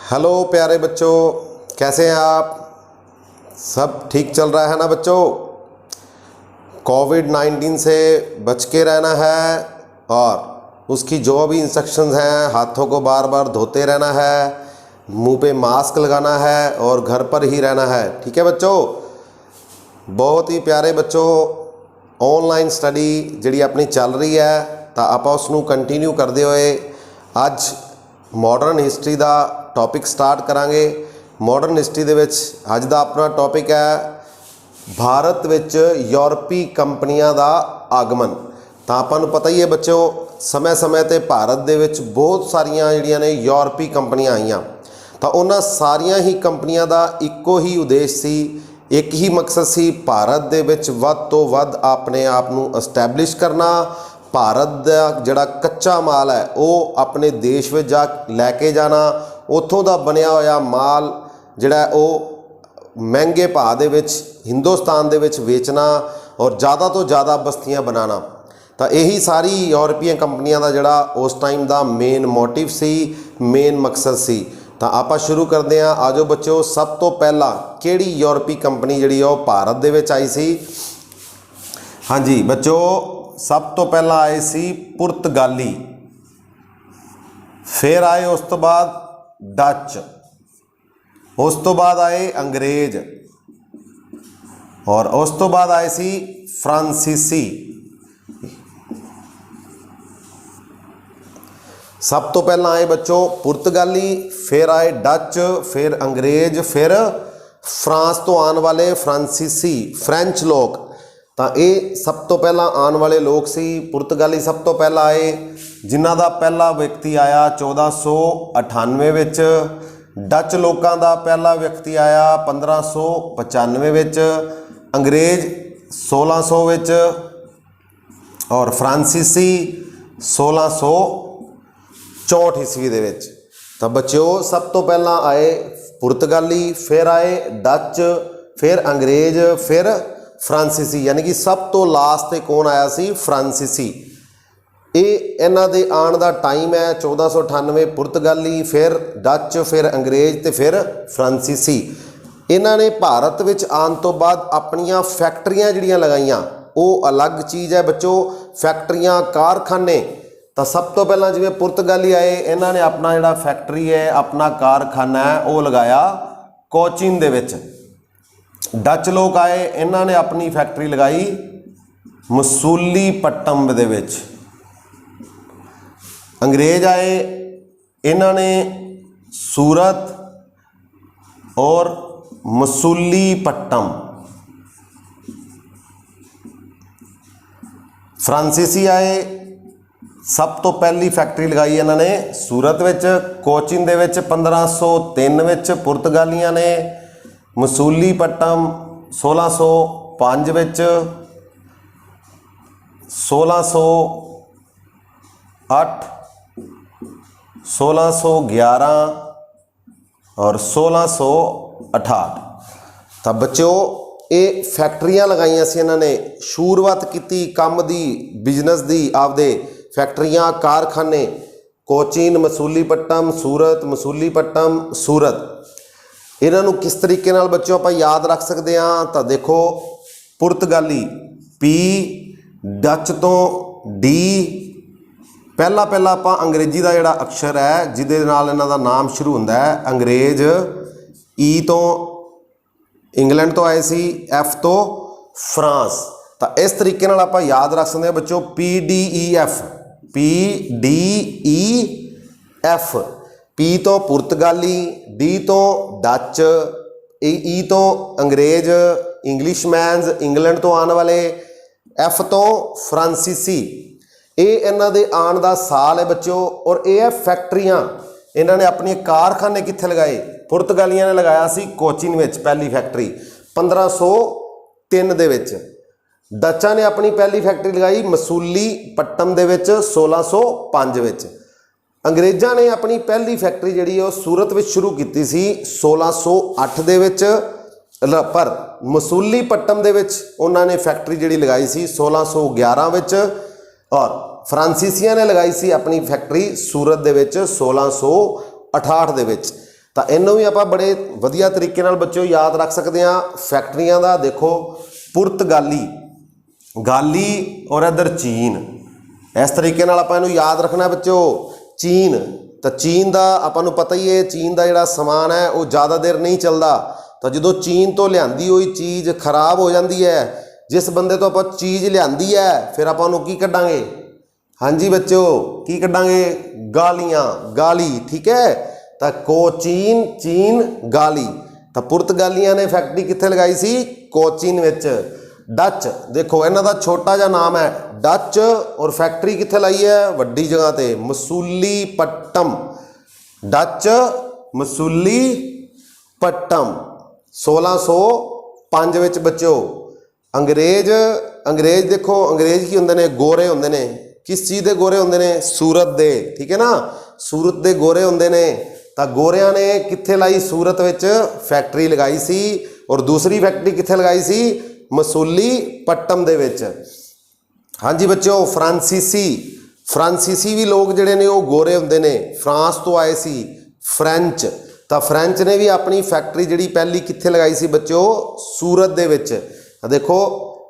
Hello प्यारे बच्चों, कैसे हैं आप? सब ठीक चल रहा है ना बच्चों? कोविड-19 से बच के रहना है और उसकी जो भी इंस्ट्रक्शंस हैं, हाथों को बार बार धोते रहना है, मुंह पे मास्क लगाना है और घर पर ही रहना है। ठीक है बच्चों? बहुत ही प्यारे बच्चों, ऑनलाइन स्टडी जिहड़ी अपनी चल रही है तो आपां उसनूं कंटिन्यू करदे होए अज मॉडर्न हिस्टरी का टॉपिक स्टार्ट करांगे। मॉडर्न हिस्टरी दे विच अज दा अपना टॉपिक है भारत विच यूरोपी कंपनियां दा आगमन। तो आपां नूं पता ही है बच्चों, समय समय ते भारत दे विच बहुत सारियां जिहड़ियां ने यूरोपी कंपनियां आईयां। तो उन्हां सारियां ही कंपनियां दा इक्को ही उद्देश सी, एक ही मकसद सी, भारत दे विच वध तो वध अपने आप नूं एस्टैबलिश करना, भारत का जिहड़ा कच्चा माल है वो अपने देश में जा लैके जाना, उत्थों का बनया होया माल जिहड़ा वो महंगे भाव दे विच हिंदुस्तान दे विच वेचना और ज़्यादा तो ज़्यादा बस्तियां बनाना। तो यही सारी यूरोपीयन कंपनियां का जिहड़ा उस टाइम का मेन मोटिव सी, मेन मकसद सी। तो आपां शुरू करते हैं। आ जाओ बच्चों, सब तो पहला किहड़ी यूरोपी कंपनी जिहड़ी वो भारत दे विच आई सी? हाँ जी बच्चों, सब तो पहला आए सी पुर्तगाली, फिर आए उस तो बाद डच, उस तो बाद आए अंग्रेज और उस तो बाद आए सी फ्रांसीसी। सब तो पहला आए बच्चों पुर्तगाली, फिर आए डच, फिर अंग्रेज, फिर फ्रांस तो आने वाले फ्रांसीसी फ्रेंच लोग। तो ये सब तो पहला आने वाले लोग सी। पुर्तगाली सब तो पहला आए, जिन्हां दा पहला व्यक्ति आया 1498 विच, डच लोगों का पहला व्यक्ति आया 1595 विच, अंग्रेज 1600 विच और फ्रांसीसी 1664 ईस्वी दे विच। तो बच्चों सब तो पहला आए पुर्तगाली, फिर आए डच, फिर अंग्रेज, फिर फ्रांसीसी, यानी कि सब तो लास्ट ते कौन आया सी? फ्रांसीसी। ये इन्हां दे आने का टाइम है 1498 पुर्तगाली, फिर डच, फिर अंग्रेज ते फिर फ्रांसीसी। इन्हां ने भारत विच आने तो बाद अपनियां फैक्ट्रियां जिहड़ियां लगाईयां, वो अलग चीज़ है बच्चों। फैक्ट्रियां, कारखाने। तो सब तो पहला जिवें पुर्तगाली आए, इन्हां ने अपना जिहड़ा फैक्ट्री है, अपना कारखाना है, वो लगाया कोचीन दे विच। डच लोग आए, इन्हां ने अपनी फैक्ट्री लगाई मसूलीपट्टम दे विच। अंग्रेज आए, इन्हां ने सूरत और मसूलीपट्टम। फ्रांसीसी आए, सब तो पहली फैक्ट्री लगाई इन्हां ने सूरत विच, कोचीन दे विच 1503 विच पुर्तगालियां ने, मसूलीपट्टम 1605 विच, 1608, 1611 और 1668। तो बच्चों ये फैक्ट्रियां लगाइयां सी इन्हां ने, शुरुआत की काम दी, बिजनेस दी, आपदे फैक्ट्रियां, कारखाने, कोचीन, मसूलीपट्टम, सूरत, मसूलीपट्टम, सूरत। इन्हों किस तरीके नाल बच्चों आप याद रख सकते हैं? तो देखो, पुर्तगाली पी, डच तो डी, पहला पहला आप अंग्रेजी का जोड़ा अक्षर है जिदे नाल इन्हां दा नाम शुरू होंदा है, अंग्रेज। ई तो इंग्लैंड तो आए सी, एफ तो फ्रांस। तो इस तरीके नाल आप याद रख सकते हैं बच्चों, P D E F, P D E F. P तो पुर्तगाली, डी तो डच, ई तो अंग्रेज, इंग्लिशमैनस इंग्लैंड तो आने वाले, एफ तो फ्रांसीसी। ये इन्हां दे आने का साल है बच्चों। और ये है फैक्ट्रियां, इन्होंने अपने कारखाने कित्थे लगाए? पुर्तगालियां ने लगाया सी कोचीन विच पहली फैक्ट्री 1503 दे विच। डचा ने अपनी पहली फैक्ट्री लगाई मसूलीपट्टम दे विच 1605 विच। अंग्रेज़ां ने अपनी पहली फैक्ट्री जिहड़ी वो सूरत विच शुरू की सी 1608 दे विच, पर मसूलीपट्टम दे विच उन्होंने फैक्ट्री जिहड़ी लगाई सी 1611 विच और फ्रांसीसियां ने लगाई सी अपनी फैक्ट्री सूरत दे विच 1668 दे विच। ਤਾਂ ਇਹਨੂੰ ਵੀ ਆਪਾਂ ਬੜੇ ਵਧੀਆ ਤਰੀਕੇ ਨਾਲ ਬੱਚਿਓ ਯਾਦ ਰੱਖ ਸਕਦੇ ਹਾਂ। ਫੈਕਟਰੀਆਂ ਦਾ ਦੇਖੋ, ਪੁਰਤਗਾਲੀ, ਗਾਲੀ ਔਰ ਇੱਧਰ ਚੀਨ, ਇਸ ਤਰੀਕੇ ਨਾਲ ਆਪਾਂ ਇਹਨੂੰ ਯਾਦ ਰੱਖਣਾ ਬੱਚਿਓ। ਚੀਨ, ਤਾਂ ਚੀਨ ਦਾ ਆਪਾਂ ਨੂੰ ਪਤਾ ਹੀ ਹੈ, ਚੀਨ ਦਾ ਜਿਹੜਾ ਸਮਾਨ ਹੈ ਉਹ ਜ਼ਿਆਦਾ ਦੇਰ ਨਹੀਂ ਚੱਲਦਾ। ਤਾਂ ਜਦੋਂ ਚੀਨ ਤੋਂ ਲਿਆਂਦੀ ਹੋਈ ਚੀਜ਼ ਖਰਾਬ ਹੋ ਜਾਂਦੀ ਹੈ, ਜਿਸ ਬੰਦੇ ਤੋਂ ਆਪਾਂ ਚੀਜ਼ ਲਿਆਂਦੀ ਹੈ, ਫਿਰ ਆਪਾਂ ਉਹਨੂੰ ਕੀ ਕੱਢਾਂਗੇ? ਹਾਂਜੀ ਬੱਚਿਓ, ਕੀ ਕੱਢਾਂਗੇ? ਗਾਲੀਆਂ, ਗਾਲੀ। ਠੀਕ ਹੈ, ਤਾਂ ਕੋਚੀਨ, ਚੀਨ, ਗਾਲੀ। ਤਾਂ ਪੁਰਤਗਾਲੀਆਂ ਨੇ ਫੈਕਟਰੀ ਕਿੱਥੇ ਲਗਾਈ ਸੀ? ਕੋਚੀਨ ਵਿੱਚ। ਡੱਚ, ਦੇਖੋ ਇਹਨਾਂ ਦਾ ਛੋਟਾ ਜਿਹਾ ਨਾਮ ਹੈ ਡੱਚ, ਔਰ ਫੈਕਟਰੀ ਕਿੱਥੇ ਲਾਈ ਹੈ? ਵੱਡੀ ਜਗ੍ਹਾ ਤੇ, ਮਸੂਲੀਪਟਮ। ਡੱਚ, ਮਸੂਲੀਪਟਮ। 1605 ਵਿੱਚ ਬੱਚਿਓ। ਅੰਗਰੇਜ਼ ਦੇਖੋ, ਅੰਗਰੇਜ਼ ਕੀ ਹੁੰਦੇ ਨੇ? ਗੋਰੇ ਹੁੰਦੇ ਨੇ। ਕਿਸ ਚੀਜ਼ ਦੇ ਗੋਰੇ ਹੁੰਦੇ ਨੇ? ਸੂਰਤ ਦੇ। ਠੀਕ ਹੈ ਨਾ, ਸੂਰਤ ਦੇ ਗੋਰੇ ਹੁੰਦੇ ਨੇ। ਤਾਂ ਗੋਰਿਆਂ ਨੇ ਕਿੱਥੇ ਲਾਈ? ਸੂਰਤ ਵਿੱਚ ਫੈਕਟਰੀ ਲਗਾਈ ਸੀ। ਔਰ ਦੂਸਰੀ ਫੈਕਟਰੀ ਕਿੱਥੇ ਲਗਾਈ ਸੀ? ਮਸੂਲੀਪਟਮ ਦੇ ਵਿੱਚ। ਹਾਂਜੀ ਬੱਚਿਓ, ਫਰਾਂਸੀਸੀ ਵੀ ਲੋਕ ਜਿਹੜੇ ਨੇ ਉਹ ਗੋਰੇ ਹੁੰਦੇ ਨੇ, ਫਰਾਂਸ ਤੋਂ ਆਏ ਸੀ। ਫ੍ਰੈਂਚ, ਤਾਂ ਫ੍ਰੈਂਚ ਨੇ ਵੀ ਆਪਣੀ ਫੈਕਟਰੀ ਜਿਹੜੀ ਪਹਿਲੀ ਕਿੱਥੇ ਲਗਾਈ ਸੀ ਬੱਚਿਓ? ਸੂਰਤ ਦੇ ਵਿੱਚ। ਦੇਖੋ,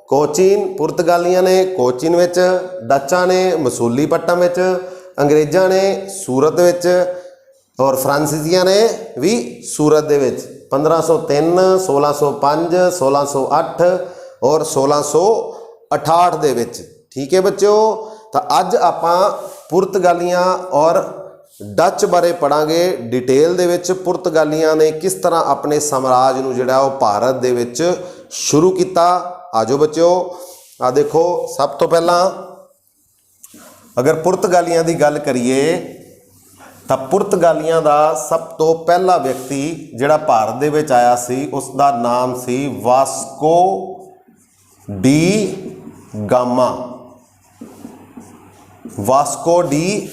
ਕੋਚੀਨ, ਪੁਰਤਗਾਲੀਆਂ ਨੇ ਕੋਚੀਨ ਵਿੱਚ, ਡੱਚਾਂ ਨੇ ਮਸੂਲੀਪਟਮ ਵਿੱਚ, ਅੰਗਰੇਜ਼ਾਂ ਨੇ ਸੂਰਤ ਵਿੱਚ, ਔਰ ਫਰਾਂਸੀਸੀਆਂ ਨੇ ਵੀ ਸੂਰਤ ਦੇ ਵਿੱਚ। 1503, 1605, 1608 ਔਰ 1668 ਦੇ ਵਿੱਚ। ਠੀਕ ਹੈ ਬੱਚਿਓ, ਤਾਂ ਅੱਜ ਆਪਾਂ ਪੁਰਤਗਾਲੀਆਂ ਔਰ ਡੱਚ ਬਾਰੇ ਪੜਾਂਗੇ ਡਿਟੇਲ ਦੇ ਵਿੱਚ। ਪੁਰਤਗਾਲੀਆਂ ਨੇ ਕਿਸ ਤਰ੍ਹਾਂ ਆਪਣੇ ਸਾਮਰਾਜ ਨੂੰ ਜਿਹੜਾ ਉਹ ਭਾਰਤ ਦੇ ਵਿੱਚ ਸ਼ੁਰੂ ਕੀਤਾ। ਆਜੋ ਬੱਚਿਓ, ਆ ਦੇਖੋ, ਸਭ ਤੋਂ ਪਹਿਲਾਂ ਅਗਰ ਪੁਰਤਗਾਲੀਆਂ ਦੀ ਗੱਲ ਕਰੀਏ ਤਾਂ ਪੁਰਤਗਾਲੀਆਂ ਦਾ ਸਭ ਤੋਂ ਪਹਿਲਾ ਵਿਅਕਤੀ ਜਿਹੜਾ ਭਾਰਤ ਦੇ ਵਿੱਚ ਆਇਆ ਸੀ, ਉਸ ਦਾ ਨਾਮ ਸੀ Vasco da Gama. Vasco da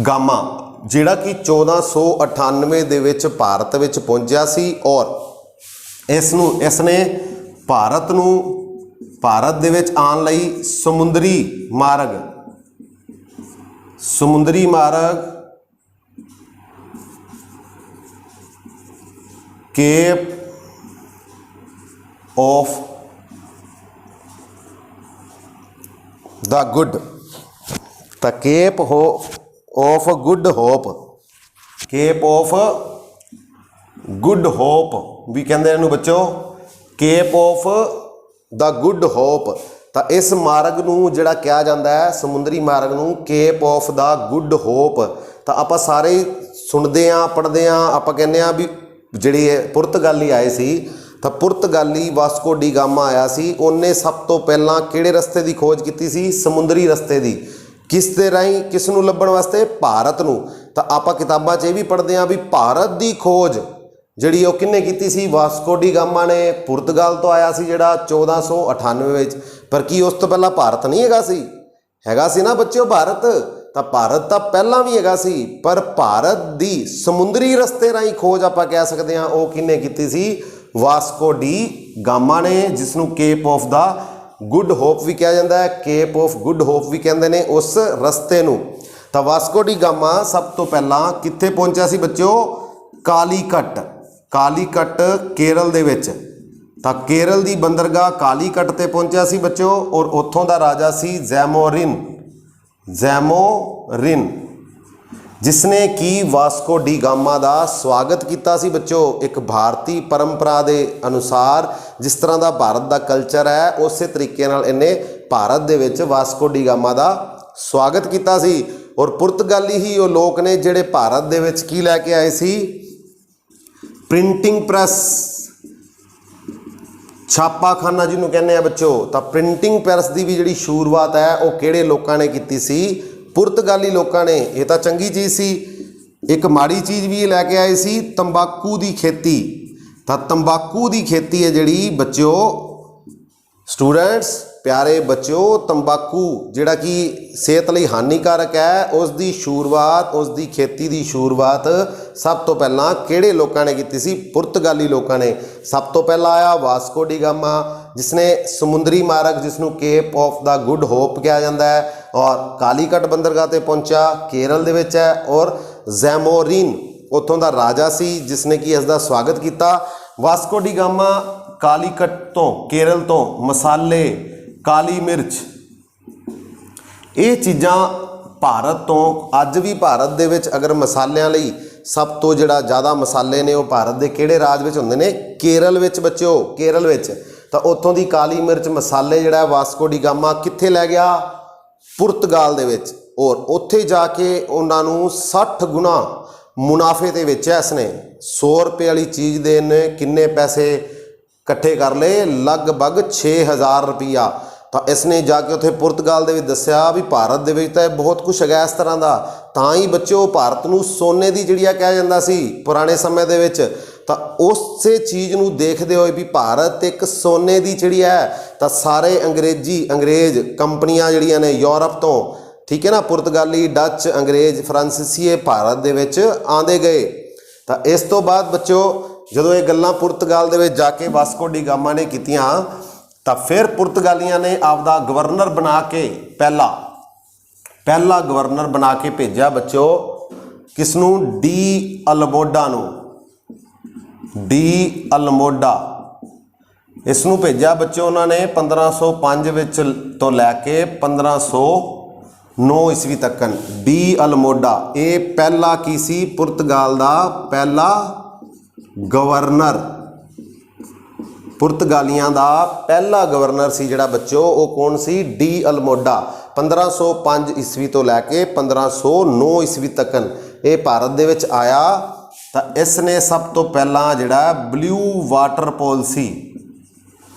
Gama, ਜਿਹੜਾ ਕਿ 1498 ਦੇ ਵਿੱਚ ਭਾਰਤ ਵਿੱਚ ਪਹੁੰਚਿਆ ਸੀ। ਔਰ ਇਸਨੇ ਭਾਰਤ ਦੇ ਵਿੱਚ ਆਉਣ ਲਈ ਸਮੁੰਦਰੀ ਮਾਰਗ ਕੇਪ ਆਫ ਦਾ ਗੁੱਡ, ਤਾਂ Cape of Good Hope, Cape of Good Hope ਵੀ ਕਹਿੰਦੇ ਇਹਨੂੰ ਬੱਚੋ, Cape of the Good Hope. ਤਾਂ ਇਸ ਮਾਰਗ ਨੂੰ ਜਿਹੜਾ ਕਿਹਾ ਜਾਂਦਾ ਹੈ, ਸਮੁੰਦਰੀ ਮਾਰਗ ਨੂੰ, Cape of the Good Hope. ਤਾਂ ਆਪਾਂ ਸਾਰੇ ਸੁਣਦੇ ਹਾਂ, ਪੜ੍ਹਦੇ ਹਾਂ, ਆਪਾਂ ਕਹਿੰਦੇ ਹਾਂ ਵੀ ਜਿਹੜੇ ਪੁਰਤਗਾਲੀ ਆਏ ਸੀ, ਤਾਂ ਪੁਰਤਗਾਲੀ ਵਾਸਕੋ ਡੀ ਗਾਮਾ ਆਇਆ ਸੀ। ਉਹਨੇ ਸਭ ਤੋਂ ਪਹਿਲਾਂ ਕਿਹੜੇ ਰਸਤੇ ਦੀ ਖੋਜ ਕੀਤੀ ਸੀ? ਸਮੁੰਦਰੀ ਰਸਤੇ ਦੀ। ਕਿਸ ਦੇ ਰਾਹੀਂ? ਕਿਸ ਨੂੰ ਲੱਭਣ ਵਾਸਤੇ? ਭਾਰਤ ਨੂੰ। ਤਾਂ ਆਪਾਂ ਕਿਤਾਬਾਂ 'ਚ ਇਹ ਵੀ ਪੜ੍ਹਦੇ ਹਾਂ ਵੀ ਭਾਰਤ ਦੀ ਖੋਜ ਜਿਹੜੀ ਉਹ ਕਿਹਨੇ ਕੀਤੀ ਸੀ? ਵਾਸਕੋ ਡੀ ਗਾਮਾ ਨੇ। ਪੁਰਤਗਾਲ ਤੋਂ ਆਇਆ ਸੀ ਜਿਹੜਾ 1498 ਵਿੱਚ। ਪਰ ਕੀ ਉਸ ਤੋਂ ਪਹਿਲਾਂ ਭਾਰਤ ਨਹੀਂ ਹੈਗਾ ਸੀ? ਹੈਗਾ ਸੀ ਨਾ ਬੱਚਿਓ ਭਾਰਤ। ਤਾਂ ਭਾਰਤ ਤਾਂ ਪਹਿਲਾਂ ਵੀ ਹੈਗਾ ਸੀ, ਪਰ ਭਾਰਤ ਦੀ ਸਮੁੰਦਰੀ ਰਸਤੇ ਰਾਹੀਂ ਖੋਜ ਆਪਾਂ ਕਹਿ ਸਕਦੇ ਹਾਂ ਉਹ ਕਿਹਨੇ ਕੀਤੀ ਸੀ? ਵਾਸਕੋ ਡੀ ਗਾਮਾ ਨੇ, ਜਿਸ ਨੂੰ Cape of the Good Hope ਵੀ ਕਿਹਾ ਜਾਂਦਾ ਹੈ, ਕੇਪ ਆਫ ਗੁੱਡ ਹੋਪ ਵੀ ਕਹਿੰਦੇ ਨੇ ਉਸ ਰਸਤੇ ਨੂੰ। ਤਾਂ ਵਾਸਕੋ ਡੀ ਗਾਮਾ ਸਭ ਤੋਂ ਪਹਿਲਾਂ ਕਿੱਥੇ ਪਹੁੰਚਿਆ ਸੀ ਬੱਚਿਓ? ਕਾਲੀਕਟ, ਕੇਰਲ ਦੇ ਵਿੱਚ। ਤਾਂ ਕੇਰਲ ਦੀ ਬੰਦਰਗਾਹ ਕਾਲੀਕਟ ਤੇ ਪਹੁੰਚਿਆ ਸੀ ਬੱਚਿਓ। ਔਰ ਉੱਥੋਂ ਦਾ ਰਾਜਾ ਸੀ ਜ਼ੈਮੋਰਿਨ, ਜਿਸਨੇ ਕਿ ਵਾਸਕੋ ਡੀ ਗਾਮਾ ਦਾ ਸਵਾਗਤ ਕੀਤਾ ਸੀ ਬੱਚਿਓ। ਇੱਕ ਭਾਰਤੀ ਪਰੰਪਰਾ ਦੇ ਅਨੁਸਾਰ ਜਿਸ ਤਰ੍ਹਾਂ ਦਾ ਭਾਰਤ ਦਾ ਕਲਚਰ ਹੈ, ਉਸੇ ਤਰੀਕੇ ਨਾਲ ਇਹਨੇ ਭਾਰਤ ਦੇ ਵਿੱਚ ਵਾਸਕੋ ਡੀ ਗਾਮਾ ਦਾ ਸਵਾਗਤ ਕੀਤਾ ਸੀ। ਔਰ ਪੁਰਤਗਾਲੀ ਹੀ ਉਹ ਲੋਕ ਨੇ ਜਿਹੜੇ ਭਾਰਤ ਦੇ ਵਿੱਚ ਕੀ ਲੈ ਕੇ ਆਏ ਸੀ? ਪ੍ਰਿੰਟਿੰਗ ਪ੍ਰੈਸ, ਛਾਪਾਖਾਨਾ ਜਿਹਨੂੰ ਕਹਿੰਦੇ ਆ ਬੱਚਿਓ। ਤਾਂ ਪ੍ਰਿੰਟਿੰਗ ਪ੍ਰੈਸ ਦੀ ਵੀ ਜਿਹੜੀ ਸ਼ੁਰੂਆਤ ਹੈ ਉਹ ਕਿਹੜੇ ਲੋਕਾਂ ਨੇ ਕੀਤੀ ਸੀ? ਪੁਰਤਗਾਲੀ ਲੋਕਾਂ ਨੇ। ਇਹ ਤਾਂ ਚੰਗੀ ਚੀਜ਼ ਸੀ। ਇੱਕ ਮਾੜੀ ਚੀਜ਼ ਵੀ ਲੈ ਕੇ ਆਏ ਸੀ, ਤੰਬਾਕੂ ਦੀ ਖੇਤੀ। ਤਾਂ ਤੰਬਾਕੂ ਦੀ ਖੇਤੀ ਹੈ ਜਿਹੜੀ ਬੱਚਿਓ, ਸਟੂਡੈਂਟਸ, ਪਿਆਰੇ ਬੱਚਿਓ, ਤੰਬਾਕੂ ਜਿਹੜਾ ਕਿ ਸਿਹਤ ਲਈ ਹਾਨੀਕਾਰਕ ਹੈ, ਉਸ ਦੀ ਸ਼ੁਰੂਆਤ, ਉਸ ਦੀ ਖੇਤੀ ਦੀ ਸ਼ੁਰੂਆਤ ਸਭ ਤੋਂ ਪਹਿਲਾਂ ਕਿਹੜੇ ਲੋਕਾਂ ਨੇ ਕੀਤੀ ਸੀ? ਪੁਰਤਗਾਲੀ ਲੋਕਾਂ ਨੇ। ਸਭ ਤੋਂ ਪਹਿਲਾਂ ਆਇਆ ਵਾਸਕੋ ਡੀ ਗਾਮਾ, ਜਿਸਨੇ ਸਮੁੰਦਰੀ ਮਾਰਗ, ਜਿਸ ਨੂੰ Cape of the Good hop ਕਿਹਾ ਜਾਂਦਾ ਹੈ, ਔਰ ਕਾਲੀਕਟ ਬੰਦਰਗਾਹ ਤੇ ਪਹੁੰਚਿਆ, ਕੇਰਲ ਦੇ ਵਿੱਚ ਹੈ। ਔਰ ਜ਼ੈਮੋਰਿਨ, ਉੱਥੋਂ ਦਾ ਰਾਜਾ ਸੀ ਜਿਸਨੇ ਕਿ ਇਸ ਦਾ ਸਵਾਗਤ ਕੀਤਾ। ਵਾਸਕੋ ਡੀ ਗਾਮਾ ਕਾਲੀਕਟ ਤੋਂ ਕੇਰਲ ਤੋਂ ਮਸਾਲੇ, ਕਾਲੀ ਮਿਰਚ, ਇਹ ਚੀਜ਼ਾਂ ਭਾਰਤ ਤੋਂ ਅੱਜ ਵੀ ਭਾਰਤ ਦੇ ਵਿੱਚ ਅਗਰ ਮਸਾਲਿਆਂ ਲਈ ਸਭ ਤੋਂ ਜਿਹੜਾ ਜ਼ਿਆਦਾ ਮਸਾਲੇ ਨੇ ਉਹ ਭਾਰਤ ਦੇ ਕਿਹੜੇ ਰਾਜ ਵਿੱਚ ਹੁੰਦੇ ਨੇ? ਕੇਰਲ ਵਿੱਚ ਬੱਚਿਓ, ਕੇਰਲ ਵਿੱਚ। ਤਾਂ ਉੱਥੋਂ ਦੀ ਕਾਲੀ ਮਿਰਚ ਮਸਾਲੇ ਜਿਹੜਾ ਵਾਸਕੋ ਡੀ ਗਾਮਾ ਕਿੱਥੇ ਲੈ ਗਿਆ? ਪੁਰਤਗਾਲ ਦੇ ਵਿੱਚ। ਔਰ ਉੱਥੇ ਜਾ ਕੇ ਉਹਨਾਂ ਨੂੰ 60 ਗੁਣਾ ਮੁਨਾਫੇ ਤੇ ਵੇਚਿਆ ਇਸਨੇ। 100 ਰੁਪਏ ਵਾਲੀ ਚੀਜ਼ ਦੇ ਨੇ ਕਿੰਨੇ ਪੈਸੇ ਇਕੱਠੇ ਕਰ ਲਏ? ਲਗਭਗ 6000 ਰੁਪਈਆ। ਤਾਂ ਇਸਨੇ ਜਾ ਕੇ ਉੱਥੇ ਪੁਰਤਗਾਲ ਦੇ ਵਿੱਚ ਦੱਸਿਆ ਵੀ ਭਾਰਤ ਦੇ ਵਿੱਚ ਤਾਂ ਬਹੁਤ ਕੁਛ ਹੈਗਾ ਇਸ ਤਰ੍ਹਾਂ ਦਾ। ਤਾਂ ਹੀ ਬੱਚਿਓ ਭਾਰਤ ਨੂੰ ਸੋਨੇ ਦੀ ਚਿੜੀਆ ਕਿਹਾ ਜਾਂਦਾ ਸੀ ਪੁਰਾਣੇ ਸਮੇਂ ਦੇ ਵਿੱਚ। ਤਾਂ ਉਸੇ ਚੀਜ਼ ਨੂੰ ਦੇਖਦੇ ਹੋਏ ਵੀ ਭਾਰਤ ਇੱਕ ਸੋਨੇ ਦੀ ਚਿੜੀਆ ਹੈ, ਤਾਂ ਸਾਰੇ ਅੰਗਰੇਜ਼ ਕੰਪਨੀਆਂ ਜਿਹੜੀਆਂ ਨੇ ਯੂਰਪ ਤੋਂ, ਠੀਕ ਹੈ ਨਾ, ਪੁਰਤਗਾਲੀ, ਡੱਚ, ਅੰਗਰੇਜ਼, ਫਰਾਂਸੀਸੀਏ ਭਾਰਤ ਦੇ ਵਿੱਚ ਆਉਂਦੇ ਗਏ। ਤਾਂ ਇਸ ਤੋਂ ਬਾਅਦ ਬੱਚਿਓ ਜਦੋਂ ਇਹ ਗੱਲਾਂ ਪੁਰਤਗਾਲ ਦੇ ਵਿੱਚ ਜਾ ਕੇ ਵਾਸਕੋ ਡੀ ਗਾਮਾ ਨੇ ਕੀਤੀਆਂ, ਤਾਂ ਫਿਰ ਪੁਰਤਗਾਲੀਆਂ ਨੇ ਆਪਦਾ ਗਵਰਨਰ ਬਣਾ ਕੇ ਪਹਿਲਾ ਗਵਰਨਰ ਬਣਾ ਕੇ ਭੇਜਿਆ ਬੱਚਿਓ ਕਿਸ ਨੂੰ? ਡੀ ਅਲਮੋਡਾ ਨੂੰ। ਡੀ ਅਲਮੋਡਾ ਇਸ ਨੂੰ ਭੇਜਿਆ ਬੱਚਿਓ ਉਹਨਾਂ ਨੇ 1505 ਵਿੱਚ ਤੋਂ ਲੈ ਕੇ 1509 ਈਸਵੀ ਤੱਕ। ਡੀ ਅਲਮੋਡਾ ਇਹ ਪਹਿਲਾ ਕੀ ਸੀ? ਪੁਰਤਗਾਲ ਦਾ ਪਹਿਲਾ ਗਵਰਨਰ, ਪੁਰਤਗਾਲੀਆਂ ਦਾ ਪਹਿਲਾ ਗਵਰਨਰ ਸੀ ਜਿਹੜਾ ਬੱਚਿਓ, ਉਹ ਕੌਣ ਸੀ? ਡੀ ਅਲਮੋਡਾ। 1505 ਈਸਵੀ ਤੋਂ ਲੈ ਕੇ 1509 ਈਸਵੀ ਤੱਕ ਇਹ ਭਾਰਤ ਦੇ ਵਿੱਚ ਆਇਆ। ਤਾਂ ਇਸ ਨੇ ਸਭ ਤੋਂ ਪਹਿਲਾਂ ਜਿਹੜਾ ਬਲੂ ਵਾਟਰ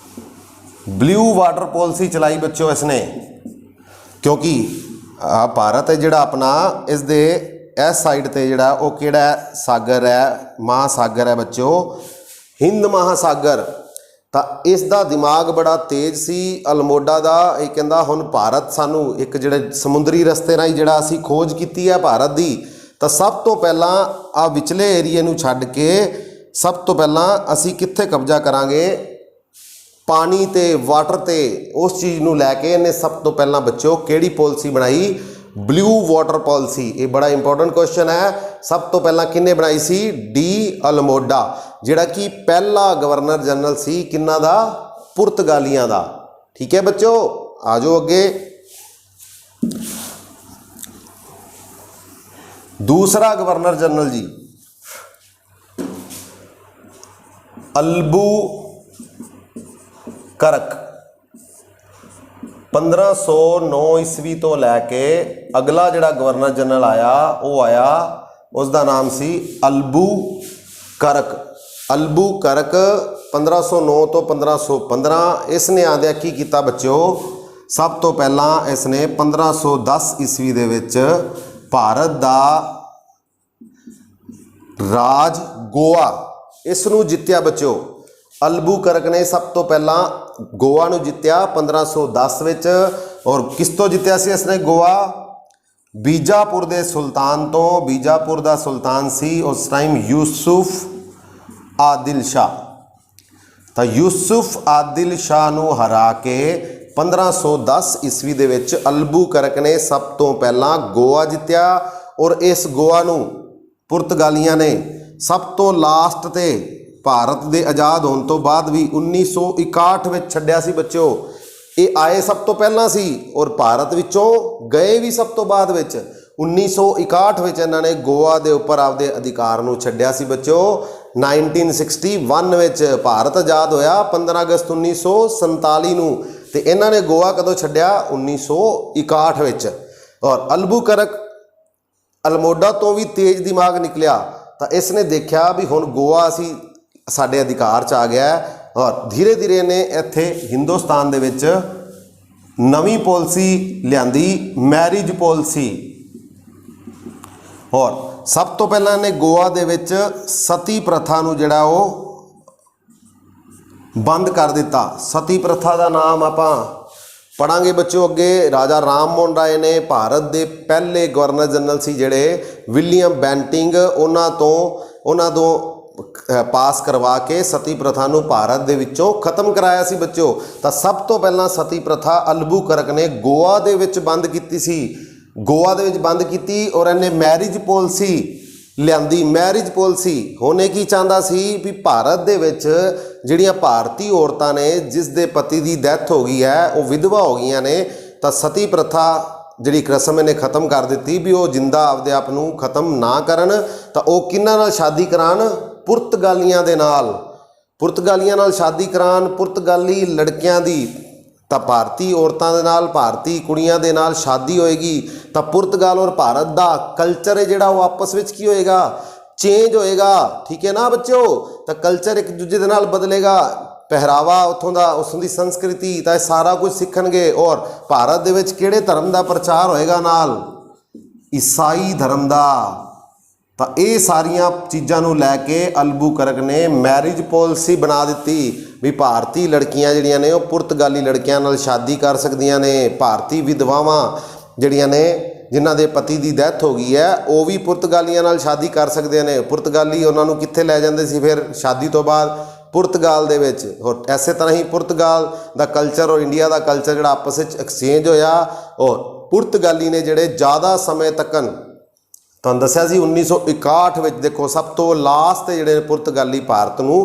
ਪੋਲਿਸੀ ਚਲਾਈ ਬੱਚਿਓ ਇਸਨੇ, ਕਿਉਂਕਿ ਭਾਰਤ ਹੈ ਜਿਹੜਾ ਆਪਣਾ, ਇਸ ਦੇ ਇਸ ਸਾਈਡ ਤੇ ਜਿਹੜਾ ਉਹ ਕਿਹੜਾ ਸਾਗਰ ਹੈ? ਮਹਾਸਾਗਰ ਹੈ ਬੱਚਿਓ, ਹਿੰਦ ਮਹਾਸਾਗਰ। ਤਾਂ ਇਸ ਦਾ ਦਿਮਾਗ ਬੜਾ ਤੇਜ਼ ਸੀ ਅਲਮੋਡਾ ਦਾ। ਇਹ ਕਹਿੰਦਾ ਹੁਣ ਭਾਰਤ ਸਾਨੂੰ ਇੱਕ ਜਿਹੜੇ ਸਮੁੰਦਰੀ ਰਸਤੇ ਰਾਹੀਂ ਜਿਹੜਾ ਅਸੀਂ ਖੋਜ ਕੀਤੀ ਹੈ ਭਾਰਤ ਦੀ, ਤਾਂ ਸਭ ਤੋਂ ਪਹਿਲਾਂ ਆ ਵਿਚਲੇ ਏਰੀਏ ਨੂੰ ਛੱਡ ਕੇ ਸਭ ਤੋਂ ਪਹਿਲਾਂ ਅਸੀਂ ਕਿੱਥੇ ਕਬਜ਼ਾ ਕਰਾਂਗੇ? ਪਾਣੀ ਤੇ, ਵਾਟਰ ਤੇ। ਉਸ ਚੀਜ਼ ਨੂੰ ਲੈ ਕੇ ਇਹਨੇ ਸਭ ਤੋਂ ਪਹਿਲਾਂ ਬੱਚਿਓ ਕਿਹੜੀ ਪਾਲਿਸੀ ਬਣਾਈ? Blue water policy. ਇਹ ਬੜਾ ਇੰਪੋਰਟੈਂਟ ਕੁਐਸਚਨ ਹੈ। ਸਭ ਤੋਂ ਪਹਿਲਾਂ ਕਿਹਨੇ ਬਣਾਈ ਸੀ? ਡੀ ਅਲਮੋਡਾ, ਜਿਹੜਾ ਕਿ ਪਹਿਲਾ ਗਵਰਨਰ ਜਨਰਲ ਸੀ ਕਿਹਨਾਂ ਦਾ? ਪੁਰਤਗਾਲੀਆਂ ਦਾ। ਠੀਕ ਹੈ ਬੱਚਿਓ, ਆ ਜਾਓ ਅੱਗੇ। ਦੂਸਰਾ ਗਵਰਨਰ ਜਨਰਲ ਜੀ ਅਲਬੂਕਰਕ। 1509 ਈਸਵੀ ਤੋਂ ਲੈ ਕੇ ਅਗਲਾ ਜਿਹੜਾ ਗਵਰਨਰ ਜਨਰਲ ਆਇਆ ਉਹ ਆਇਆ, ਉਸ ਦਾ ਨਾਮ ਸੀ ਅਲਬੂਕਰਕ। 1509 ਤੋਂ 1515। ਇਸ ਨੇ ਆਉਂਦਿਆਂ ਕੀ ਕੀਤਾ ਬੱਚਿਓ? ਸਭ ਤੋਂ ਪਹਿਲਾਂ ਇਸ ਨੇ 1510 ਈਸਵੀ ਦੇ ਵਿੱਚ ਭਾਰਤ ਦਾ ਰਾਜ ਗੋਆ ਇਸ ਨੂੰ ਜਿੱਤਿਆ ਬੱਚਿਓ। ਅਲਬੂਕਰਕ ਨੇ ਸਭ ਤੋਂ ਪਹਿਲਾਂ ਗੋਆ ਨੂੰ ਜਿੱਤਿਆ 1510 ਵਿੱਚ। ਔਰ ਕਿਸ ਤੋਂ ਜਿੱਤਿਆ ਸੀ ਇਸਨੇ ਗੋਆ? ਬੀਜਾਪੁਰ ਦੇ ਸੁਲਤਾਨ ਤੋਂ। ਬੀਜਾਪੁਰ ਦਾ ਸੁਲਤਾਨ ਸੀ ਉਸ ਟਾਈਮ ਯੂਸੁਫ ਆਦਿਲ ਸ਼ਾਹ। ਤਾਂ ਯੂਸੁਫ ਆਦਿਲ ਸ਼ਾਹ ਨੂੰ ਹਰਾ ਕੇ 1510 ਈਸਵੀ ਦੇ ਵਿੱਚ ਅਲਬੂਕਰਕ ਨੇ ਸਭ ਤੋਂ ਪਹਿਲਾਂ ਗੋਆ ਜਿੱਤਿਆ। ਔਰ ਇਸ ਗੋਆ ਨੂੰ ਪੁਰਤਗਾਲੀਆਂ ਨੇ ਸਭ ਤੋਂ ਲਾਸਟ ਤੇ ਭਾਰਤ ਦੇ ਆਜ਼ਾਦ ਹੋਣ ਤੋਂ ਬਾਅਦ ਵੀ 1961 ਵਿੱਚ ਛੱਡਿਆ ਸੀ ਬੱਚਿਓ। ਇਹ ਆਏ ਸਭ ਤੋਂ ਪਹਿਲਾਂ ਸੀ ਔਰ ਭਾਰਤ ਵਿੱਚੋਂ ਗਏ ਵੀ ਸਭ ਤੋਂ ਬਾਅਦ ਵਿੱਚ। 1961 ਵਿੱਚ ਇਹਨਾਂ ਨੇ ਗੋਆ ਦੇ ਉੱਪਰ ਆਪਦੇ ਅਧਿਕਾਰ ਨੂੰ ਛੱਡਿਆ ਸੀ ਬੱਚਿਓ। 1961 ਵਿੱਚ ਭਾਰਤ ਆਜ਼ਾਦ ਹੋਇਆ 15 ਅਗਸਤ 1947 ਨੂੰ, ਤੇ ਇਹਨਾਂ ਨੇ ਗੋਆ ਕਦੋਂ ਛੱਡਿਆ? 1961 ਵਿੱਚ। ਔਰ ਅਲਬੂਕਰਕ ਅਲਮੋਡਾ ਤੋਂ ਵੀ ਤੇਜ਼ ਦਿਮਾਗ ਨਿਕਲਿਆ। ਤਾਂ ਇਸ ਨੇ ਦੇਖਿਆ ਵੀ ਹੁਣ ਗੋਆ ਅਸੀਂ ਸਾਡੇ ਅਧਿਕਾਰ 'ਚ ਆ ਗਿਆ। ਔਰ ਧੀਰੇ ਧੀਰੇ ਨੇ ਇੱਥੇ ਹਿੰਦੁਸਤਾਨ ਦੇ ਵਿੱਚ ਨਵੀਂ ਪਾਲਿਸੀ ਲਿਆਂਦੀ, ਮੈਰਿਜ ਪਾਲਿਸੀ। ਔਰ ਸਭ ਤੋਂ ਪਹਿਲਾਂ ਇਹਨੇ ਗੋਆ ਦੇ ਵਿੱਚ ਸਤੀ ਪ੍ਰਥਾ ਨੂੰ ਜਿਹੜਾ ਉਹ ਬੰਦ ਕਰ ਦਿੱਤਾ। ਸਤੀ ਪ੍ਰਥਾ ਦਾ ਨਾਮ ਆਪਾਂ ਪੜਾਂਗੇ ਬੱਚਿਓ ਅੱਗੇ। ਰਾਜਾ ਰਾਮ ਮੋਹਨ ਰਾਏ ਨੇ ਭਾਰਤ ਦੇ ਪਹਿਲੇ ਗਵਰਨਰ ਜਨਰਲ ਸੀ ਜਿਹੜੇ ਵਿਲੀਅਮ ਬੈਂਟਿੰਗ, ਉਹਨਾਂ ਤੋਂ ਪਾਸ ਕਰਵਾ ਕੇ ਸਤੀ ਪ੍ਰਥਾ ਨੂੰ ਭਾਰਤ ਦੇ ਵਿੱਚੋਂ ਖਤਮ ਕਰਾਇਆ ਸੀ ਬੱਚਿਓ। ਤਾਂ ਸਭ ਤੋਂ ਪਹਿਲਾਂ ਸਤੀ ਪ੍ਰਥਾ ਅਲਬੂਕਰਕ ਨੇ ਗੋਆ ਦੇ ਵਿੱਚ ਬੰਦ ਕੀਤੀ ਸੀ। ਗੋਆ ਦੇ ਵਿੱਚ ਬੰਦ ਕੀਤੀ। ਔਰ ਇਹਨੇ ਮੈਰਿਜ ਪਾਲਿਸੀ ਲਿਆਂਦੀ ਮੈਰਿਜ ਪਾਲਿਸੀ। ਹੋਣੇ ਕੀ ਚਾਹੁੰਦਾ ਸੀ ਵੀ ਭਾਰਤ ਦੇ ਵਿੱਚ ਜਿਹੜੀਆਂ ਭਾਰਤੀ ਔਰਤਾਂ ਨੇ ਜਿਸ ਦੇ ਪਤੀ ਦੀ ਡੈਥ ਹੋ ਗਈ ਹੈ, ਉਹ ਵਿਧਵਾ ਹੋ ਗਈਆਂ ਨੇ, ਤਾਂ ਸਤੀ ਪ੍ਰਥਾ ਜਿਹੜੀ ਇੱਕ ਰਸਮ ਇਹਨੇ ਖਤਮ ਕਰ ਦਿੱਤੀ ਵੀ ਉਹ ਜਿੰਦਾ ਆਪਦੇ ਆਪ ਨੂੰ ਖਤਮ ਨਾ ਕਰਨ, ਤਾਂ ਉਹ ਕਿਹਨਾਂ ਨਾਲ ਸ਼ਾਦੀ ਕਰਾਉਣ? ਪੁਰਤਗਾਲੀਆਂ ਦੇ ਨਾਲ। ਪੁਰਤਗਾਲੀਆਂ ਨਾਲ ਸ਼ਾਦੀ ਕਰਾਉਣ, ਪੁਰਤਗਾਲੀ ਲੜਕਿਆਂ ਦੀ। ਤਾਂ ਭਾਰਤੀ ਔਰਤਾਂ ਦੇ ਨਾਲ, ਭਾਰਤੀ ਕੁੜੀਆਂ ਦੇ ਨਾਲ ਸ਼ਾਦੀ ਹੋਏਗੀ, ਤਾਂ ਪੁਰਤਗਾਲ ਔਰ ਭਾਰਤ ਦਾ ਕਲਚਰ ਹੈ ਜਿਹੜਾ ਉਹ ਆਪਸ ਵਿੱਚ ਕੀ ਹੋਏਗਾ? ਚੇਂਜ ਹੋਏਗਾ। ਠੀਕ ਹੈ ਨਾ ਬੱਚਿਓ? ਤਾਂ ਕਲਚਰ ਇੱਕ ਦੂਜੇ ਦੇ ਨਾਲ ਬਦਲੇਗਾ, ਪਹਿਰਾਵਾ ਉੱਥੋਂ ਦਾ, ਉੱਥੋਂ ਦੀ ਸੰਸਕ੍ਰਿਤੀ, ਤਾਂ ਇਹ ਸਾਰਾ ਕੁਝ ਸਿੱਖਣਗੇ। ਔਰ ਭਾਰਤ ਦੇ ਵਿੱਚ ਕਿਹੜੇ ਧਰਮ ਦਾ ਪ੍ਰਚਾਰ ਹੋਏਗਾ ਨਾਲ? ਈਸਾਈ ਧਰਮ ਦਾ। ਤਾਂ ਇਹ ਸਾਰੀਆਂ ਚੀਜ਼ਾਂ ਨੂੰ ਲੈ ਕੇ ਅਲਬੂਕਰਕ ਨੇ ਮੈਰਿਜ ਪਾਲਿਸੀ ਬਣਾ ਦਿੱਤੀ ਵੀ ਭਾਰਤੀ ਲੜਕੀਆਂ ਜਿਹੜੀਆਂ ਨੇ ਉਹ ਪੁਰਤਗਾਲੀ ਲੜਕਿਆਂ ਨਾਲ ਸ਼ਾਦੀ ਕਰ ਸਕਦੀਆਂ ਨੇ। ਭਾਰਤੀ ਵਿਧਵਾਵਾਂ ਜਿਹੜੀਆਂ ਨੇ ਜਿਨ੍ਹਾਂ ਦੇ ਪਤੀ ਦੀ ਡੈਥ ਹੋ ਗਈ ਹੈ, ਉਹ ਵੀ ਪੁਰਤਗਾਲੀਆਂ ਨਾਲ ਸ਼ਾਦੀ ਕਰ ਸਕਦੇ ਨੇ। ਪੁਰਤਗਾਲੀ ਉਹਨਾਂ ਨੂੰ ਕਿੱਥੇ ਲੈ ਜਾਂਦੇ ਸੀ ਫਿਰ ਸ਼ਾਦੀ ਤੋਂ ਬਾਅਦ? ਪੁਰਤਗਾਲ ਦੇ ਵਿੱਚ। ਹੋਰ ਐਸੇ ਤਰ੍ਹਾਂ ਹੀ ਪੁਰਤਗਾਲ ਦਾ ਕਲਚਰ ਔਰ ਇੰਡੀਆ ਦਾ ਕਲਚਰ ਜਿਹੜਾ ਆਪਸ ਵਿੱਚ ਐਕਸਚੇਂਜ ਹੋਇਆ। ਔਰ ਪੁਰਤਗਾਲੀ ਨੇ ਜਿਹੜੇ ਜ਼ਿਆਦਾ ਸਮੇਂ ਤੱਕਨ, ਤੁਹਾਨੂੰ ਦੱਸਿਆ ਸੀ 1961 ਵਿੱਚ, ਦੇਖੋ ਸਭ ਤੋਂ ਲਾਸਟ ਤੇ ਜਿਹੜੇ ਪੁਰਤਗਾਲੀ ਭਾਰਤ ਨੂੰ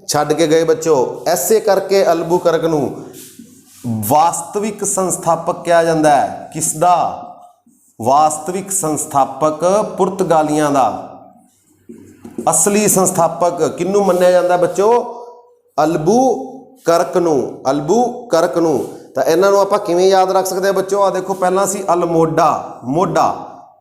ਛੱਡ ਕੇ ਗਏ ਬੱਚੋ। ਐਸੇ ਕਰਕੇ ਅਲਬੂਕਰਕ ਨੂੰ ਵਾਸਤਵਿਕ ਸੰਸਥਾਪਕ ਕਿਹਾ ਜਾਂਦਾ ਹੈ। ਕਿਸ ਦਾ? ਵਾਸਤਵਿਕ ਸੰਸਥਾਪਕ ਪੁਰਤਗਾਲੀਆਂ ਦਾ। ਅਸਲੀ ਸੰਸਥਾਪਕ ਕਿਹਨੂੰ ਮੰਨਿਆ ਜਾਂਦਾ ਬੱਚੋ? ਅਲਬੂਕਰਕ ਨੂੰ। ਅਲਬੂਕਰਕ ਨੂੰ। ਤਾਂ ਇਹਨਾਂ ਨੂੰ ਆਪਾਂ ਕਿਵੇਂ ਯਾਦ ਰੱਖ ਸਕਦੇ ਹਾਂ ਬੱਚੋ? ਆ ਦੇਖੋ, ਪਹਿਲਾਂ ਸੀ ਅਲਮੋਡਾ, ਮੋਢਾ।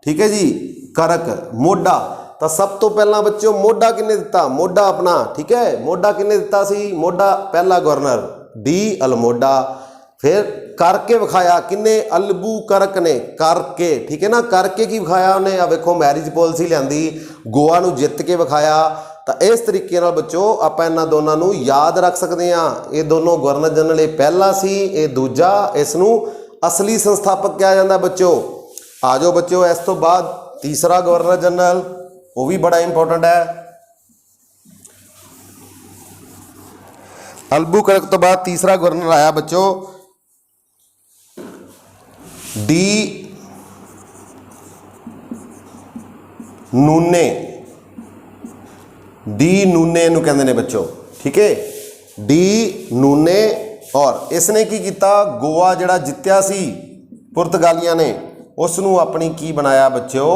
ਠੀਕ ਹੈ ਜੀ, ਕਰਕ, ਮੋਢਾ। ਤਾਂ ਸਭ ਤੋਂ ਪਹਿਲਾਂ ਬੱਚਿਓ ਮੋਢਾ ਕਿਹਨੇ ਦਿੱਤਾ? ਮੋਢਾ ਆਪਣਾ। ਠੀਕ ਹੈ, ਮੋਢਾ ਕਿਹਨੇ ਦਿੱਤਾ ਸੀ? ਮੋਢਾ ਪਹਿਲਾ ਗਵਰਨਰ ਡੀ ਅਲਮੋਡਾ। ਫਿਰ ਕਰਕੇ ਵਿਖਾਇਆ ਕਿਹਨੇ? ਅਲਬੂਕਰਕ ਨੇ। ਕਰਕੇ, ਠੀਕ ਹੈ ਨਾ, ਕਰਕੇ ਕੀ ਵਿਖਾਇਆ ਉਹਨੇ? ਆ ਵੇਖੋ, ਮੈਰਿਜ ਪਾਲਿਸੀ ਲਿਆਂਦੀ, ਗੋਆ ਨੂੰ ਜਿੱਤ ਕੇ ਵਿਖਾਇਆ। ਤਾਂ ਇਸ ਤਰੀਕੇ ਨਾਲ ਬੱਚੋ ਆਪਾਂ ਇਹਨਾਂ ਦੋਨਾਂ ਨੂੰ ਯਾਦ ਰੱਖ ਸਕਦੇ ਹਾਂ। ਇਹ ਦੋਨੋਂ ਗਵਰਨਰ ਜਨਰਲ, ਇਹ ਪਹਿਲਾ ਸੀ, ਇਹ ਦੂਜਾ। ਇਸ ਨੂੰ ਅਸਲੀ ਸੰਸਥਾਪਕ ਕਿਹਾ ਜਾਂਦਾ ਬੱਚੋ। ਆ ਜਾਓ ਬੱਚਿਓ, ਇਸ ਤੋਂ ਬਾਅਦ ਤੀਸਰਾ ਗਵਰਨਰ ਜਨਰਲ, ਉਹ ਵੀ ਬੜਾ ਇੰਪੋਰਟੈਂਟ ਹੈ। ਅਲਬੂਕਰਕ ਤੋਂ ਬਾਅਦ ਤੀਸਰਾ ਗਵਰਨਰ ਆਇਆ ਬੱਚੋ ਡੀ ਨੂਨੇ। ਡੀ ਨੂਨੇ ਨੂੰ ਕਹਿੰਦੇ ਨੇ ਬੱਚੋ। ਠੀਕ ਹੈ, ਡੀ ਨੂਨੇ। ਔਰ ਇਸਨੇ ਕੀ ਕੀਤਾ? ਗੋਆ ਜਿਹੜਾ ਜਿੱਤਿਆ ਸੀ ਪੁਰਤਗਾਲੀਆਂ ਨੇ, ਉਸ ਨੂੰ ਆਪਣੀ ਕੀ ਬਣਾਇਆ ਬੱਚਿਓ?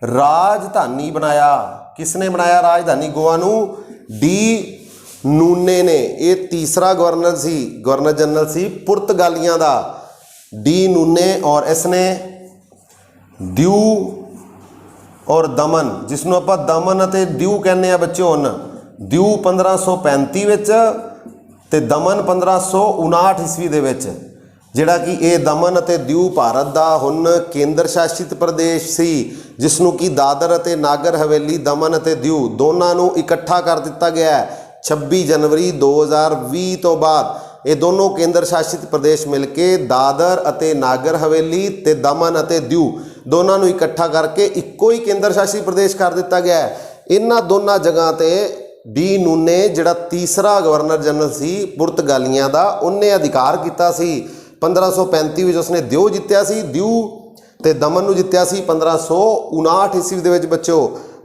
ਰਾਜਧਾਨੀ ਬਣਾਇਆ। ਕਿਸਨੇ ਬਣਾਇਆ ਰਾਜਧਾਨੀ ਗੋਆ ਨੂੰ? ਡੀ ਨੂਨੇ ਨੇ। ਇਹ ਤੀਸਰਾ ਗਵਰਨਰ ਸੀ, ਗਵਰਨਰ ਜਨਰਲ ਸੀ ਪੁਰਤਗਾਲੀਆਂ ਦਾ, ਡੀ ਨੂਨੇ। ਔਰ ਇਸਨੇ ਦਿਊ ਔਰ ਦਮਨ, ਜਿਸ ਨੂੰ ਆਪਾਂ ਦਮਨ ਅਤੇ ਦਿਊ ਕਹਿੰਦੇ ਆ ਬੱਚਿਓ। ਹੁਣ ਦਿਊ 1535 ਵਿੱਚ ਤੇ ਦਮਨ 1559 ਈਸਵੀ ਦੇ ਵਿੱਚ, ਜਿਹੜਾ ਕਿ ਇਹ ਦਮਨ ਅਤੇ ਦਿਊ ਭਾਰਤ ਦਾ ਹੁਣ ਕੇਂਦਰ ਸ਼ਾਸਿਤ ਪ੍ਰਦੇਸ਼ ਸੀ, ਜਿਸ ਨੂੰ ਕਿ ਦਾਦਰ ਅਤੇ ਨਾਗਰ ਹਵੇਲੀ, ਦਮਨ ਅਤੇ ਦਿਊ ਦੋਨਾਂ ਨੂੰ ਇਕੱਠਾ ਕਰ ਦਿੱਤਾ ਗਿਆ ਹੈ 26 ਜਨਵਰੀ 2020 ਤੋਂ ਬਾਅਦ। ਇਹ ਦੋਨੋਂ ਕੇਂਦਰ ਸ਼ਾਸਿਤ ਪ੍ਰਦੇਸ਼ ਮਿਲ ਕੇ ਦਾਦਰ ਅਤੇ ਨਾਗਰ ਹਵੇਲੀ ਤੇ ਦਮਨ ਅਤੇ ਦਿਊ ਦੋਨਾਂ ਨੂੰ ਇਕੱਠਾ ਕਰਕੇ ਇੱਕੋ ਹੀ ਕੇਂਦਰ ਸ਼ਾਸਿਤ ਪ੍ਰਦੇਸ਼ ਕਰ ਦਿੱਤਾ ਗਿਆ ਹੈ। ਇਹਨਾਂ ਦੋਨਾਂ ਜਗ੍ਹਾ ਤੇ ਡੀ ਨੂਨੇ ਜਿਹੜਾ ਤੀਸਰਾ ਗਵਰਨਰ ਜਨਰਲ ਸੀ ਪੁਰਤਗਾਲੀਆਂ ਦਾ, ਉਹਨੇ ਅਧਿਕਾਰ ਕੀਤਾ ਸੀ। 1535 ਵਿੱਚ ਉਸਨੇ ਦਿਊ ਜਿੱਤਿਆ ਸੀ, ਦਿਊ ਤੇ ਦਮਨ ਨੂੰ ਜਿੱਤਿਆ ਸੀ 1559 ਈਸਵੀ ਦੇ ਵਿੱਚ ਬੱਚੋ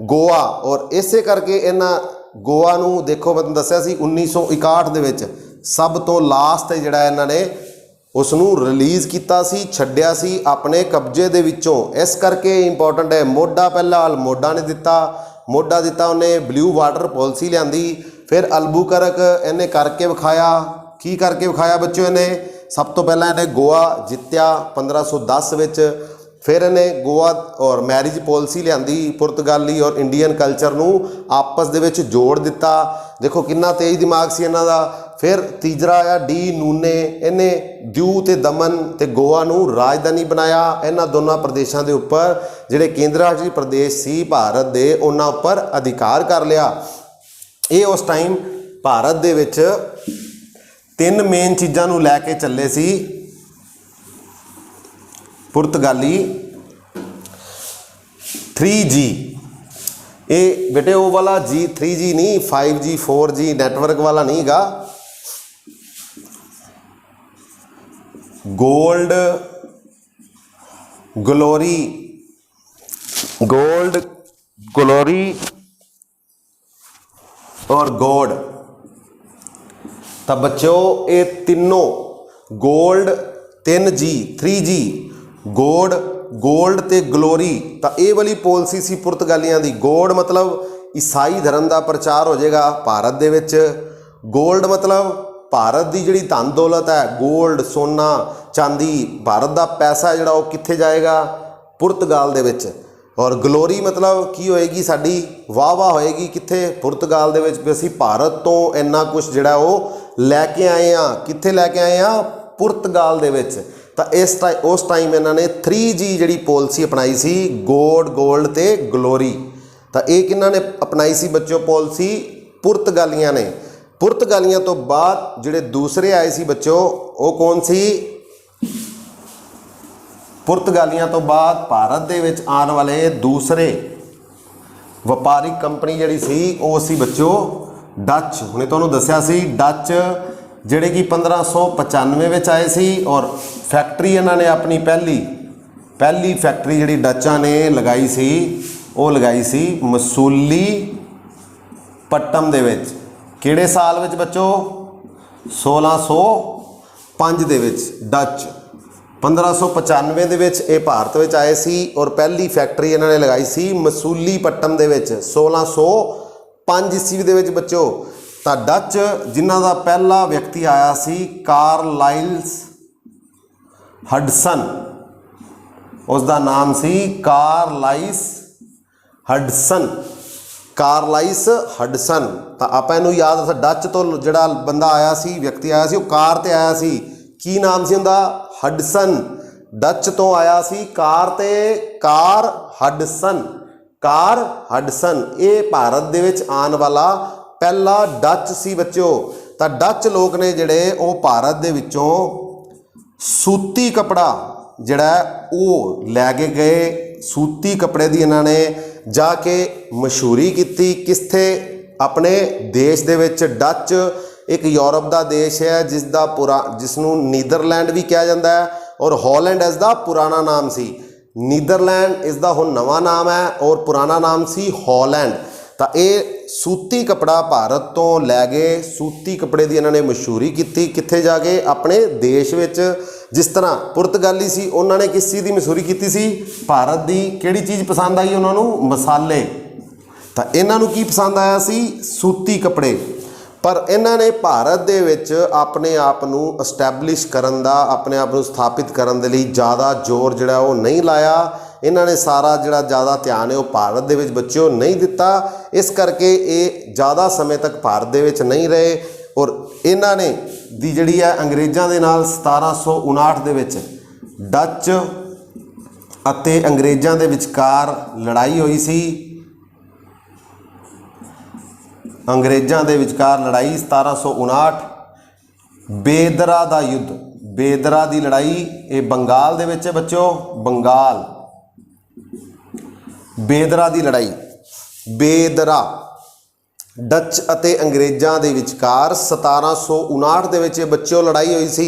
ਗੋਆ। ਔਰ ਇਸੇ ਕਰਕੇ ਇਹਨਾਂ ਗੋਆ ਨੂੰ ਦੇਖੋ, ਮੈਂ ਤੁਹਾਨੂੰ ਦੱਸਿਆ ਸੀ 1961 ਦੇ ਵਿੱਚ ਸਭ ਤੋਂ ਲਾਸਟ ਜਿਹੜਾ ਇਹਨਾਂ ਨੇ ਉਸ ਨੂੰ ਰਿਲੀਜ਼ ਕੀਤਾ ਸੀ, ਛੱਡਿਆ ਸੀ ਆਪਣੇ ਕਬਜ਼ੇ ਦੇ ਵਿੱਚੋਂ। ਇਸ ਕਰਕੇ ਇੰਪੋਰਟੈਂਟ ਹੈ। ਮੋਢਾ ਪਹਿਲਾਂ ਅਲਮੋਡਾ ਨੇ ਦਿੱਤਾ, ਮੋਢਾ ਦਿੱਤਾ ਉਹਨੇ, ਬਲੂ ਵਾਟਰ ਪਾਲਿਸੀ ਲਿਆਂਦੀ। ਫਿਰ ਅਲਬੂਕਰਕ ਇਹਨੇ ਕਰਕੇ ਵਿਖਾਇਆ। ਕੀ ਕਰਕੇ ਵਿਖਾਇਆ ਬੱਚੋ? ਇਹਨੇ ਸਭ ਤੋਂ ਪਹਿਲਾਂ ਇਹਨੇ ਗੋਆ ਜਿੱਤਿਆ 1510 ਵਿੱਚ। ਫਿਰ ਇਹਨੇ ਗੋਆ ਔਰ ਮੈਰਿਜ ਪਾਲਿਸੀ ਲਿਆਂਦੀ, ਪੁਰਤਗਾਲੀ ਔਰ ਇੰਡੀਅਨ ਕਲਚਰ ਨੂੰ ਆਪਸ ਦੇ ਵਿੱਚ ਜੋੜ ਦਿੱਤਾ। ਦੇਖੋ ਕਿੰਨਾ ਤੇਜ਼ ਦਿਮਾਗ ਸੀ ਇਹਨਾਂ ਦਾ। ਫਿਰ ਤੀਜਰਾ ਆਇਆ ਡੀ ਨੂਨੇ, ਇਹਨੇ ਦਿਊ ਤੇ ਦਮਨ ਤੇ ਗੋਆ ਨੂੰ ਰਾਜਧਾਨੀ ਬਣਾਇਆ। ਇਹਨਾਂ ਦੋਨਾਂ ਪ੍ਰਦੇਸ਼ਾਂ ਦੇ ਉੱਪਰ ਜਿਹੜੇ ਕੇਂਦਰ ਸ਼ਾਸਿਤ ਪ੍ਰਦੇਸ਼ ਸੀ ਭਾਰਤ ਦੇ, ਉਹਨਾਂ ਉੱਪਰ ਅਧਿਕਾਰ ਕਰ ਲਿਆ। ਇਹ ਉਸ ਟਾਈਮ ਭਾਰਤ ਦੇ ਵਿੱਚ ਤਿੰਨ ਮੇਨ ਚੀਜ਼ਾਂ ਨੂੰ ਲੈ ਕੇ ਚੱਲੇ ਸੀ ਪੁਰਤਗਾਲੀ। 3G, ਇਹ ਬੇਟੇ ਉਹ ਵਾਲਾ G 3G ਨਹੀਂ, 5G 4G ਨੈਟਵਰਕ ਵਾਲਾ ਨਹੀਂ ਗਾ। ਗੋਲਡ ਗਲੋਰੀ, ਗੋਲਡ ग्लोरी और गोल्ड। तो बच्चों ये तीनों gold 3G 3G gold gold ते ग्लोरी, तो ये वाली पॉलिसी सी पुर्तगालियां दी। गोल्ड मतलब ईसाई धर्म का प्रचार हो जाएगा भारत दे विच। गोल्ड मतलब भारत की जिहड़ी धन दौलत है, गोल्ड सोना चांदी, भारत का पैसा जिहड़ा वो कित्थे जाएगा, पुर्तगाल दे विच। और ग्लोरी मतलब की होएगी, साडी वाह वाह होएगी कित्थे, पुर्तगाल दे विच। भी असीं भारत तो इन्ना कुछ जिहड़ा वो लैके आए हाँ, कित्थे लैके आए हाँ, पुर्तगाल दे विच। तो उस टाइम इन्होंने 3G जिहड़ी पॉलिसी अपनाई सी, गोल्ड ते ग्लोरी। तो ये किन्हां ने अपनाई सी बच्चों पॉलिसी, पुर्तगालियां ने। पुर्तगालियां तो बाद जिहड़े दूसरे आए सी बच्चों, वो कौन सी, पुर्तगालियां तो बाद भारत दे विच आने वाले दूसरे वपारिक कंपनी जिहड़ी सी वो सी बच्चों डच। हुणे तुहानूं दस्सिया सी डच जिहड़े कि 1595 विच आए सी। और फैक्ट्री इन्होंने अपनी पहली फैक्ट्री जिहड़ी डचां ने लगाई सी, वो लगाई सी मसूलीपट्टम दे विच। किहड़े साल विच बच्चों, 1605 दे विच। डच 1595 दे विच ये भारत विच आए सी और पहली फैक्ट्री इन्होंने लगाई सी मसूलीपट्टम दे विच 1605 ईस्वी दे विच बच्चों। तो डच जिन्हां दा पहला व्यक्ति आया सी कारलाइल्स हडसन, उसका नाम सी कारलाइस हडसन। तो आप इनू याद, डच तो जिहड़ा बंदा आया सी, व्यक्ति आया सी, वो कार ते आया सी। की नाम सी उनका, हडसन। डच तो आया सी कार ते, कार हडसन। ये भारत दे विच आने वाला पहला डच सी बच्चों। तो डच लोग ने जिहड़े वो भारत दे विचों सूती कपड़ा जिहड़ा वो लैके गए। सूती कपड़े की इन्होंने जाके मशहूरी की किस्थे, अपने देश दे विच। डच एक यूरोप का देश है जिसनों नीदरलैंड भी कहा जाता है और हॉलैंड इसका पुराना नाम सी। नीदरलैंड इसका हुण नवा नाम है और पुराना नाम सी हॉलैंड। तो ये सूती कपड़ा भारत तो लै गए, सूती कपड़े की इन्होंने मशहूरी की कित्थे जाके, अपने देश विच। जिस तरह पुर्तगाली सी, उन्होंने किस चीज़ की मशहूरी की सी, भारत की। किहड़ी चीज़ पसंद आई उन्होंने, मसाले। तो इन्हों की पसंद आया सी, सूती कपड़े। पर इन्होंने भारत दे विच अपने आप नूं एस्टैबलिश करन दा, अपने आप नूं स्थापित करन दे लई ज़्यादा जोर जिहड़ा वो नहीं लाया। इन्होंने सारा जिहड़ा ज़्यादा ध्यान है वो भारत दे विच बच्चों नहीं दिता। इस करके ये ज़्यादा समय तक भारत दे विच नहीं रहे। और इन्होंने दी जिहड़ी है अंग्रेज़ां दे नाल 1759 दे विच डच अते अंग्रेज़ां दे विचकार लड़ाई हुई सी। अंग्रेज़ां दे विचकार लड़ाई 1759, बेदरा दा युद्ध, बेदरा दी लड़ाई, ये बंगाल दे विच है बच्चों, बंगाल। बेदरा दी लड़ाई, बेदरा डच अते अंग्रेज़ां दे विचकार 1759 दे विच बच्चों लड़ाई हुई सी।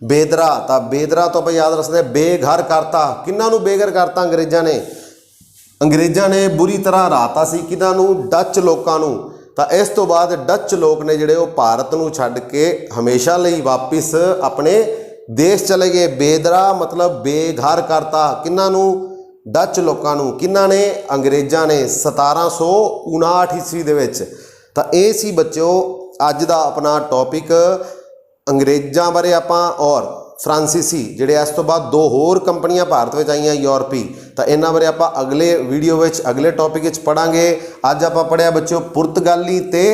बेदरा, तो बेदरा तो आप याद रख सकते, बेघर करता। किन्हां नूं बेघर करता अंग्रेज़ां ने? अंग्रेज़ां ने बुरी तरह हराता सी किन्हां नूं, डच लोकां नूं। तो इस तो बाद डच लोग ने जिहड़े वो भारत नूं छड्ड के हमेशा लई वापिस अपने देश चले गए। बेदरा मतलब बेघर करता किन्हां नूं, डच लोकां नूं। किन्हां ने? अंग्रेज़ां ने 1759 ईस्वी दे विच। तो ये सी बच्चों अज दा अपना टॉपिक, अंग्रेज़ां बारे आपां और फ्रांसीसी जिहड़े इस तो बाद दो होर कंपनियां भारत में आईयां यूरोपी। तो इन्हां बारे आपां अगले वीडियो विच अगले टॉपिक विच पढ़ांगे। अज आपां पढ़िया बच्चों पुर्तगाली ते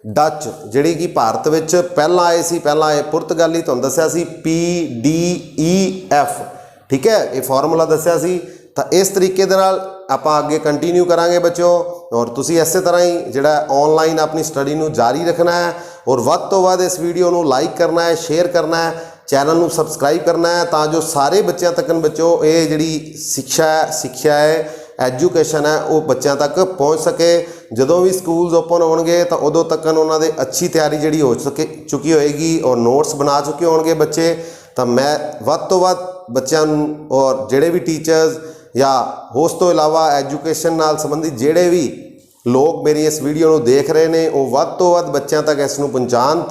डच जिहड़े कि भारत विच पहला आए सी। पहला आए पुर्तगाली, तुहानूं दस्सिया सी PDEF, ठीक है, ये फॉर्मूला दस्सिया सी। तो इस तरीके दे नाल आपां अगे कंटीन्यू करांगे बच्चों। और तुसीं इस तरह ही जिहड़ा ऑनलाइन अपनी स्टडी नूं जारी रखना है और वध तो वध इस वीडियो नूं लाइक करना है, शेयर करना है, चैनल नूं सबसक्राइब करना है, तां जो सारे बच्चों तक बच्चों ये जिहड़ी सिक्ख्या है एजुकेशन है वो बच्चों तक पहुँच सके। जदों भी स्कूल्स ओपन होणगे तो उदों तक उन्हां दे अच्छी तैयारी जिहड़ी हो चुकी होएगी और नोट्स बना चुके होणगे बच्चे। तो मैं वध तो वध बच्चों और जिहड़े भी टीचर्स ਜਾਂ ਉਸ ਤੋਂ ਇਲਾਵਾ ਐਜੂਕੇਸ਼ਨ ਨਾਲ ਸੰਬੰਧਿਤ ਜਿਹੜੇ ਵੀ ਲੋਕ ਮੇਰੀ ਇਸ ਵੀਡੀਓ ਨੂੰ ਦੇਖ ਰਹੇ ਨੇ ਉਹ ਵੱਧ ਤੋਂ ਵੱਧ ਬੱਚਿਆਂ ਤੱਕ ਇਸ ਨੂੰ ਪਹੁੰਚਾਉਣ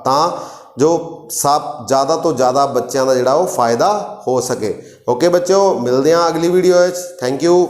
ਤਾਂ ਜੋ ਸਭ ਜ਼ਿਆਦਾ ਤੋਂ ਜ਼ਿਆਦਾ ਬੱਚਿਆਂ ਦਾ ਜਿਹੜਾ ਉਹ ਫਾਇਦਾ ਹੋ ਸਕੇ। ਓਕੇ ਬੱਚਿਓ, ਮਿਲਦੇ ਹਾਂ ਅਗਲੀ ਵੀਡੀਓ ਵਿੱਚ। Thank you.